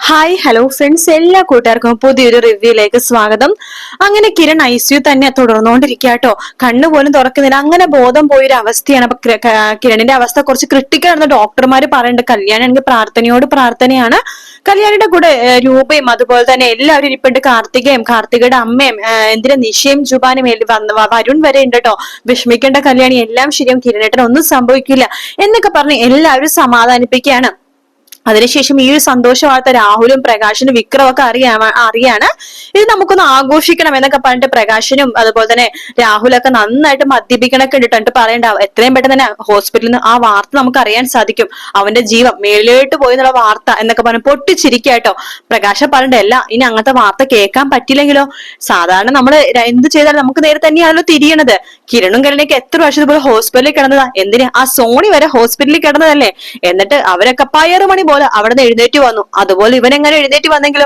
Hi hello friends, എല്ലാ കൂട്ടുകാർക്കും പുതിയൊരു റിവ്യൂയിലേക്ക് സ്വാഗതം. അങ്ങനെ കിരൺ ICU തന്നെ തുടർന്നുകൊണ്ടിരിക്കുക കേട്ടോ. കണ്ണുപോലും തുറക്കുന്നില്ല, അങ്ങനെ ബോധം പോയൊരു അവസ്ഥയാണ്. അപ്പൊ കിരണിന്റെ അവസ്ഥ കുറച്ച് ക്രിട്ടിക്കൽ ആണെന്ന് ഡോക്ടർമാര് പറയുന്നുണ്ട്. കല്യാണാണെങ്കിൽ പ്രാർത്ഥനയോട് പ്രാർത്ഥനയാണ്. കല്യാണിയുടെ കൂടെ രൂപയും അതുപോലെ തന്നെ എല്ലാവരും ഇരിപ്പുണ്ട്. കാർത്തികയുടെ അമ്മയും എന്തിനാ നിഷയും ജുബാനും വരുൺ വരെ ഉണ്ട് കേട്ടോ. വിഷമിക്കേണ്ട കല്യാണി, എല്ലാം ശരിയാവും, കിരണേട്ടൻ ഒന്നും സംഭവിക്കില്ല എന്നൊക്കെ പറഞ്ഞ് എല്ലാവരും സമാധാനിപ്പിക്കുകയാണ്. അതിനുശേഷം ഈ ഒരു സന്തോഷ വാർത്ത രാഹുലും പ്രകാശനും വിക്രവും ഒക്കെ അറിയാണ്. ഇത് നമുക്കൊന്ന് ആഘോഷിക്കണം എന്നൊക്കെ പറഞ്ഞിട്ട് പ്രകാശനും അതുപോലെ തന്നെ രാഹുലൊക്കെ നന്നായിട്ട് മദ്യപിക്കണൊക്കെ ഇട്ടിട്ട് പറയണ്ട, എത്രയും പെട്ടെന്ന് തന്നെ ഹോസ്പിറ്റലിൽ നിന്ന് ആ വാർത്ത നമുക്ക് അറിയാൻ സാധിക്കും. അവന്റെ ജീവൻ മേളിലോട്ട് പോയി എന്നുള്ള വാർത്ത എന്നൊക്കെ പറഞ്ഞ് പൊട്ടിച്ചിരിക്കാട്ടോ. പ്രകാശം പറയണ്ട, അല്ല ഇനി അങ്ങനത്തെ വാർത്ത കേൾക്കാൻ പറ്റില്ലെങ്കിലോ. സാധാരണ നമ്മൾ എന്ത് ചെയ്താലും നമുക്ക് നേരെ തന്നെയാണല്ലോ തിരിയണത്. കിരണും കരുണയ്ക്ക് എത്ര വർഷം ഇതുപോലെ ഹോസ്പിറ്റലിൽ കിടന്നതാ. എന്തിന്, ആ സോണി വരെ ഹോസ്പിറ്റലിൽ കിടന്നതല്ലേ. എന്നിട്ട് അവരൊക്കെ പയറുമണി പോലെ അവിടെ നിന്ന് എഴുന്നേറ്റ് വന്നു. അതുപോലെ ഇവനെങ്ങനെ എഴുന്നേറ്റ് വന്നെങ്കിലോ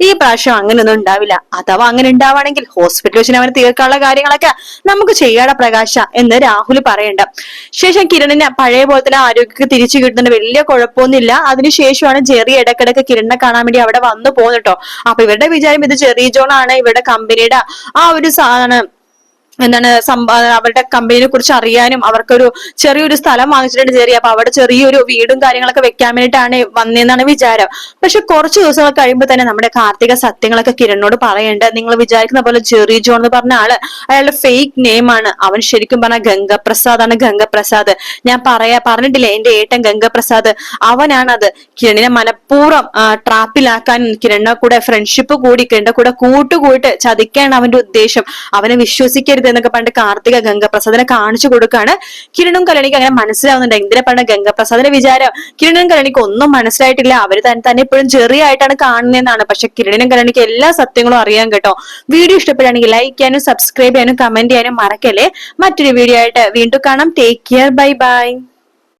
ഈ പ്രാവശ്യം അങ്ങനെയൊന്നും ഉണ്ടാവില്ല. അഥവാ അങ്ങനെ ഉണ്ടാവുകയാണെങ്കിൽ ഹോസ്പിറ്റലിൽ വെച്ച് അവന് തീർക്കാനുള്ള കാര്യങ്ങളൊക്കെ നമുക്ക് ചെയ്യാടാ പ്രകാശ എന്ന് രാഹുൽ പറയണ്ട. ശേഷം കിരണിന് പഴയ പോലെ തന്നെ ആരോഗ്യമൊക്കെ തിരിച്ചു കിട്ടുന്നുണ്ട്, വലിയ കുഴപ്പമൊന്നുമില്ല. അതിനുശേഷമാണ് ജെറി ഇടക്കിടക്ക് കിരണിനെ കാണാൻ വേണ്ടി അവിടെ വന്നു പോകുന്നുട്ടോ. അപ്പൊ ഇവരുടെ വിചാരം ഇത് ജെറി ജോൺ ആണ്, ഇവരുടെ കമ്പനിയുടെ ആ ഒരു സാധനം എന്താണ് അവരുടെ കമ്പനിയെ കുറിച്ച് അറിയാനും അവർക്കൊരു ചെറിയൊരു സ്ഥലം വാങ്ങിച്ചിട്ടുണ്ട് ജെറി. അപ്പൊ അവിടെ ചെറിയൊരു വീടും കാര്യങ്ങളൊക്കെ വെക്കാൻ വേണ്ടിയിട്ടാണ് വന്നതെന്നാണ് വിചാരം. പക്ഷെ കുറച്ച് ദിവസങ്ങൾ കഴിയുമ്പോൾ തന്നെ നമ്മുടെ കാർത്തിക സത്യങ്ങളൊക്കെ കിരണിനോട് പറയേണ്ട. നിങ്ങൾ വിചാരിക്കുന്ന പോലെ ജെറി ജോൺ എന്ന് പറഞ്ഞ ആള് അയാളുടെ ഫേക്ക് നെയിം ആണ്. അവൻ ശരിക്കും പറഞ്ഞ ഗംഗപ്രസാദ് ആണ്. ഗംഗപ്രസാദ് ഞാൻ പറഞ്ഞിട്ടില്ലേ, എന്റെ ഏട്ടൻ ഗംഗപ്രസാദ്, അവനാണത്. കിരണിനെ മനഃപൂർവ്വം ട്രാപ്പിലാക്കാനും കിരണിനെ കൂടെ ഫ്രണ്ട്ഷിപ്പ് കൂടി കിരണിന്റെ കൂടെ കൂട്ടുകൂട്ട് ചതിക്കാനാണ് അവന്റെ ഉദ്ദേശം. അവനെ വിശ്വസിക്കരുത് എന്നൊക്കെ പറഞ്ഞിട്ട് കാർത്തിക ഗംഗപ്രസാദിനെ കാണിച്ചു കൊടുക്കാണ്. കിരണും കല്യാണിക്ക് അങ്ങനെ മനസ്സിലാവുന്നുണ്ട് എന്തിനാ പറഞ്ഞ ഗംഗപ്രസാദിന്റെ വിചാരം കിരണും കല്യാണിക്ക് ഒന്നും മനസ്സിലായിട്ടില്ല. അവര് തന്നെ ഇപ്പോഴും ചെറിയായിട്ടാണ് കാണുന്നതെന്നാണ്. പക്ഷെ കിരണിനും കല്യാണിക്ക് എല്ലാ സത്യങ്ങളും അറിയാൻ കേട്ടോ. വീഡിയോ ഇഷ്ടപ്പെടുകയാണെങ്കിൽ ലൈക്ക് ചെയ്യാനും സബ്സ്ക്രൈബ് ചെയ്യാനും കമന്റ് ചെയ്യാനും മറക്കല്ലേ. മറ്റൊരു വീഡിയോ ആയിട്ട് വീണ്ടും കാണാം. Take care, bye bye.